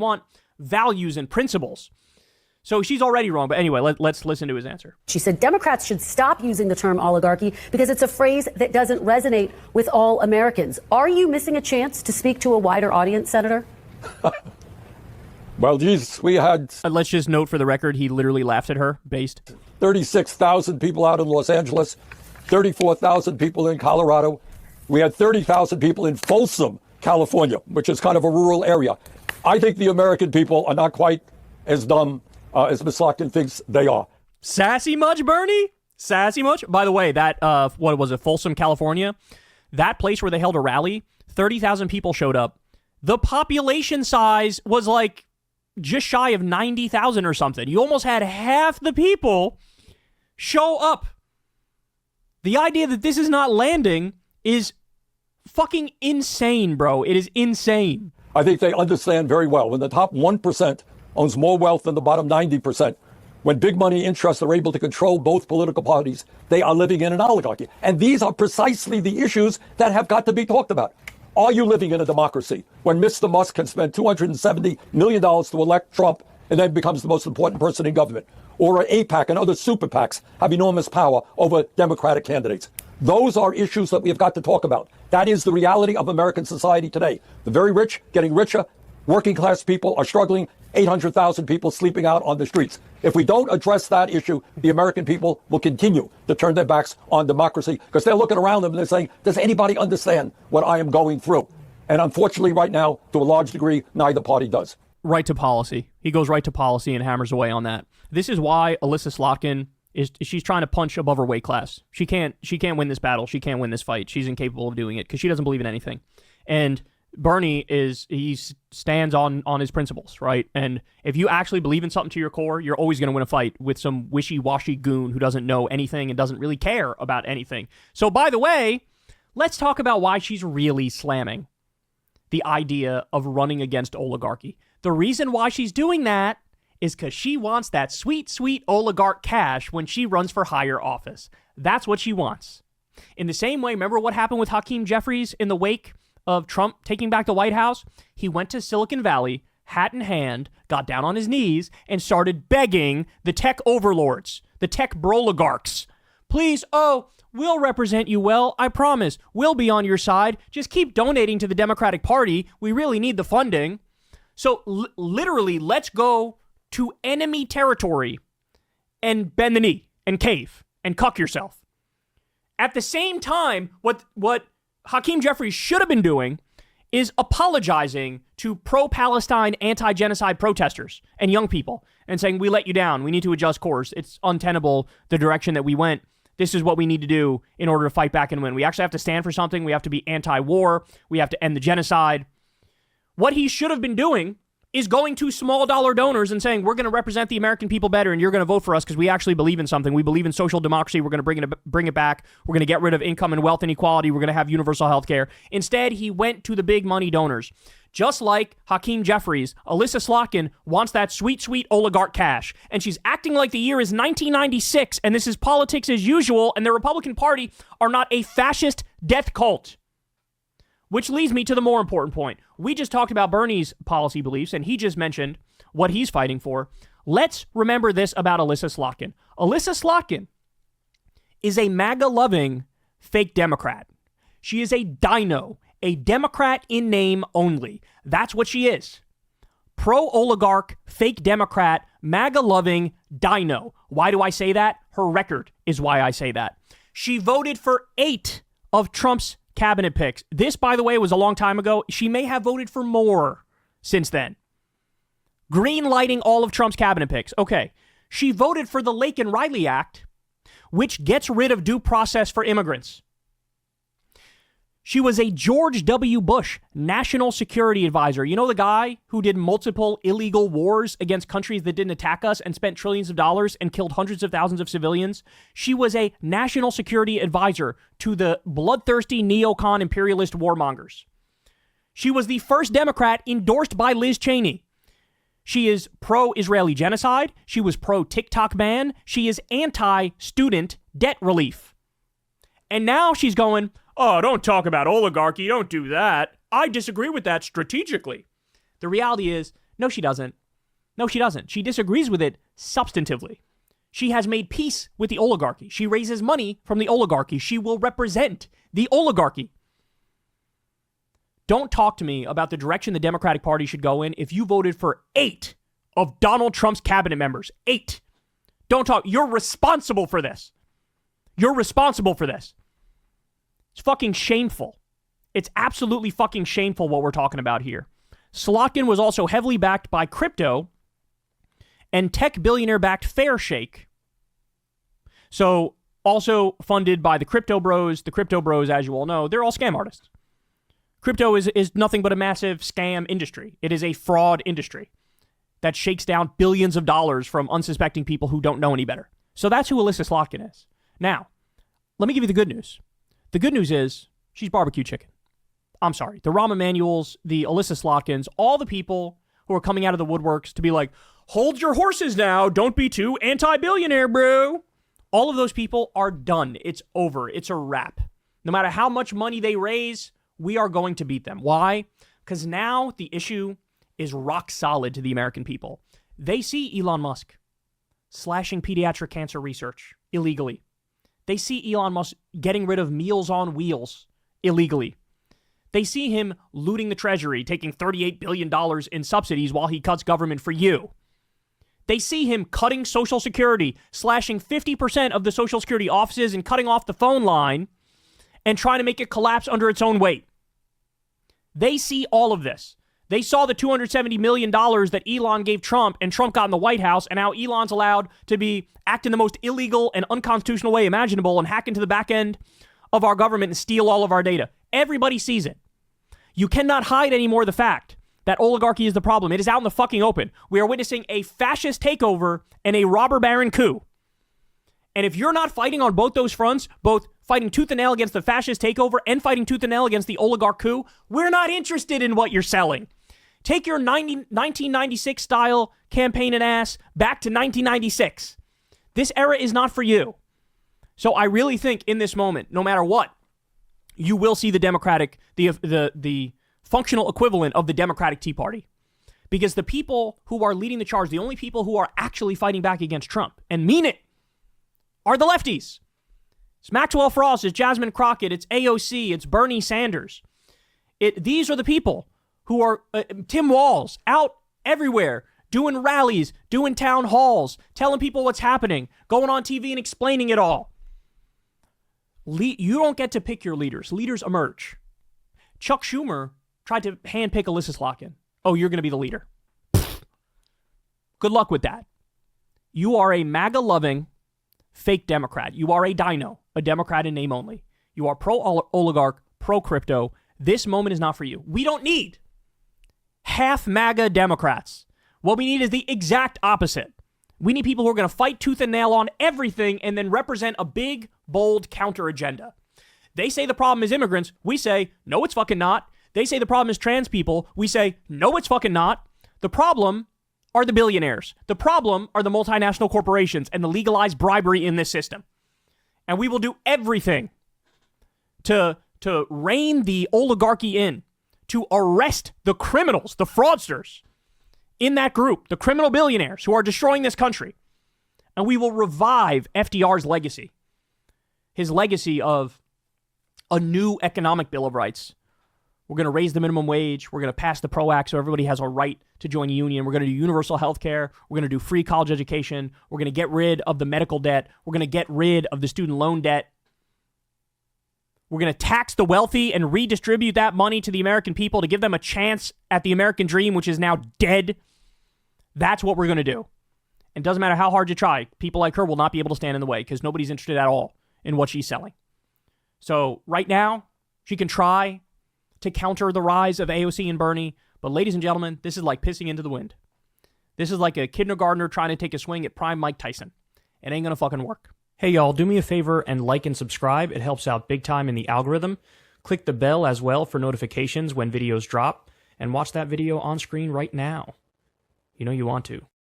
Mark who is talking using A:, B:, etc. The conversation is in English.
A: want values and principles. So she's already wrong. But anyway, let's listen to his answer.
B: She said Democrats should stop using the term oligarchy because it's a phrase that doesn't resonate with all Americans. Are you missing a chance to speak to a wider audience, Senator?
C: Well, geez, we had...
A: Let's just note for the record, he literally laughed at her, based.
C: 36,000 people out in Los Angeles, 34,000 people in Colorado. We had 30,000 people in Folsom, California, which is kind of a rural area. I think the American people are not quite as dumb as Ms. Lockton thinks they are.
A: Sassy much, Bernie? Sassy much? By the way, that, what was it, Folsom, California? That place where they held a rally, 30,000 people showed up. The population size was like just shy of 90,000 or something. You almost had half the people show up. The idea that this is not landing is fucking insane, bro. It is insane.
C: I think they understand very well when the top 1% owns more wealth than the bottom 90%. When big money interests are able to control both political parties, they are living in an oligarchy. And these are precisely the issues that have got to be talked about. Are you living in a democracy when Mr. Musk can spend $270 million to elect Trump and then becomes the most important person in government? Or AIPAC and other super PACs have enormous power over Democratic candidates? Those are issues that we have got to talk about. That is the reality of American society today. The very rich getting richer. Working class people are struggling. 800,000 people sleeping out on the streets. If we don't address that issue, the American people will continue to turn their backs on democracy because they're looking around them and they're saying, does anybody understand what I am going through? And unfortunately, right now, to a large degree, neither party does.
A: Right to policy. He goes right to policy and hammers away on that. This is why Alyssa Slotkin she's trying to punch above her weight class. She can't win this battle. She can't win this fight. She's incapable of doing it because she doesn't believe in anything. And Bernie he stands on his principles, right? And if you actually believe in something to your core, you're always going to win a fight with some wishy-washy goon who doesn't know anything and doesn't really care about anything. So, by the way, let's talk about why she's really slamming the idea of running against oligarchy. The reason why she's doing that is because she wants that sweet, sweet oligarch cash when she runs for higher office. That's what she wants. In the same way, remember what happened with Hakeem Jeffries in the wake of Trump taking back the White House? He went to Silicon Valley, hat in hand, got down on his knees, and started begging the tech overlords, the tech broligarchs, please, we'll represent you well, I promise. We'll be on your side. Just keep donating to the Democratic Party. We really need the funding. So literally, let's go to enemy territory and bend the knee and cave and cuck yourself. At the same time, what Hakeem Jeffries should have been doing is apologizing to pro-Palestine, anti-genocide protesters and young people and saying, we let you down. We need to adjust course. It's untenable, the direction that we went. This is what we need to do in order to fight back and win. We actually have to stand for something. We have to be anti-war. We have to end the genocide. What he should have been doing is going to small dollar donors and saying, we're going to represent the American people better and you're going to vote for us because we actually believe in something. We believe in social democracy. We're going to bring it back. We're going to get rid of income and wealth inequality. We're going to have universal health care. Instead, he went to the big money donors. Just like Hakeem Jeffries, Alyssa Slotkin wants that sweet, sweet oligarch cash. And she's acting like the year is 1996 and this is politics as usual and the Republican Party are not a fascist death cult. Which leads me to the more important point. We just talked about Bernie's policy beliefs, and he just mentioned what he's fighting for. Let's remember this about Alyssa Slotkin. Alyssa Slotkin is a MAGA-loving fake Democrat. She is a dino, a Democrat in name only. That's what she is. Pro-oligarch, fake Democrat, MAGA-loving dino. Why do I say that? Her record is why I say that. She voted for 8 of Trump's cabinet picks. This, by the way, was a long time ago. She may have voted for more since then. Green lighting all of Trump's cabinet picks. Okay. She voted for the Lake and Riley Act, which gets rid of due process for immigrants. She was a George W. Bush national security advisor. You know, the guy who did multiple illegal wars against countries that didn't attack us and spent trillions of dollars and killed hundreds of thousands of civilians? She was a national security advisor to the bloodthirsty neocon imperialist warmongers. She was the first Democrat endorsed by Liz Cheney. She is pro-Israeli genocide. She was pro-TikTok ban. She is anti-student debt relief. And now she's going, oh, don't talk about oligarchy. Don't do that. I disagree with that strategically. The reality is, No, she doesn't. No, she doesn't. She disagrees with it substantively. She has made peace with the oligarchy. She raises money from the oligarchy. She will represent the oligarchy. Don't talk to me about the direction the Democratic Party should go in if you voted for 8 of Donald Trump's cabinet members. 8. Don't talk. You're responsible for this. You're responsible for this. It's fucking shameful. It's absolutely fucking shameful what we're talking about here. Slotkin was also heavily backed by crypto and tech billionaire-backed Fairshake. So, also funded by the crypto bros. The crypto bros, as you all know, they're all scam artists. Crypto is nothing but a massive scam industry. It is a fraud industry that shakes down billions of dollars from unsuspecting people who don't know any better. So that's who Alyssa Slotkin is. Now, let me give you the good news. The good news is she's barbecue chicken. I'm sorry. The Rahm Emanuels, the Alyssa Slotkins, all the people who are coming out of the woodworks to be like, hold your horses now. Don't be too anti-billionaire, bro. All of those people are done. It's over. It's a wrap. No matter how much money they raise, we are going to beat them. Why? Because now the issue is rock solid to the American people. They see Elon Musk slashing pediatric cancer research illegally. They see Elon Musk getting rid of Meals on Wheels illegally. They see him looting the treasury, taking $38 billion in subsidies while he cuts government for you. They see him cutting Social Security, slashing 50% of the Social Security offices and cutting off the phone line and trying to make it collapse under its own weight. They see all of this. They saw the $270 million that Elon gave Trump and Trump got in the White House, and how Elon's allowed to be act in the most illegal and unconstitutional way imaginable and hack into the back end of our government and steal all of our data. Everybody sees it. You cannot hide anymore the fact that oligarchy is the problem. It is out in the fucking open. We are witnessing a fascist takeover and a robber baron coup. And if you're not fighting on both those fronts, both fighting tooth and nail against the fascist takeover and fighting tooth and nail against the oligarch coup, we're not interested in what you're selling. Take your 1996 style campaign and ass back to 1996. This era is not for you. So I really think in this moment, no matter what, you will see the Democratic, the functional equivalent of the Democratic Tea Party. Because the people who are leading the charge, the only people who are actually fighting back against Trump and mean it, are the lefties. It's Maxwell Frost, it's Jasmine Crockett, it's AOC, it's Bernie Sanders. These are the people who are, Tim Walz, out everywhere, doing rallies, doing town halls, telling people what's happening, going on TV and explaining it all. You don't get to pick your leaders. Leaders emerge. Chuck Schumer tried to handpick Alyssa Slotkin. Oh, you're going to be the leader. Good luck with that. You are a MAGA-loving fake Democrat. You are a dino, a Democrat in name only. You are pro-oligarch, pro-crypto. This moment is not for you. We don't need half MAGA Democrats. What we need is the exact opposite. We need people who are going to fight tooth and nail on everything and then represent a big, bold counter agenda. They say the problem is immigrants. We say, no, it's fucking not. They say the problem is trans people. We say, no, it's fucking not. The problem are the billionaires. The problem are the multinational corporations and the legalized bribery in this system. And we will do everything to rein the oligarchy in, to arrest the criminals, the fraudsters in that group, the criminal billionaires who are destroying this country. And we will revive FDR's legacy. His legacy of a new economic Bill of Rights. We're going to raise the minimum wage. We're going to pass the PRO Act so everybody has a right to join a union. We're going to do universal health care. We're going to do free college education. We're going to get rid of the medical debt. We're going to get rid of the student loan debt. We're going to tax the wealthy and redistribute that money to the American people to give them a chance at the American dream, which is now dead. That's what we're going to do. And it doesn't matter how hard you try. People like her will not be able to stand in the way because nobody's interested at all in what she's selling. So right now, she can try to counter the rise of AOC and Bernie. But ladies and gentlemen, this is like pissing into the wind. This is like a kindergartner trying to take a swing at prime Mike Tyson. It ain't going to fucking work. Hey, y'all, do me a favor and like and subscribe. It helps out big time in the algorithm. Click the bell as well for notifications when videos drop. And watch that video on screen right now. You know you want to.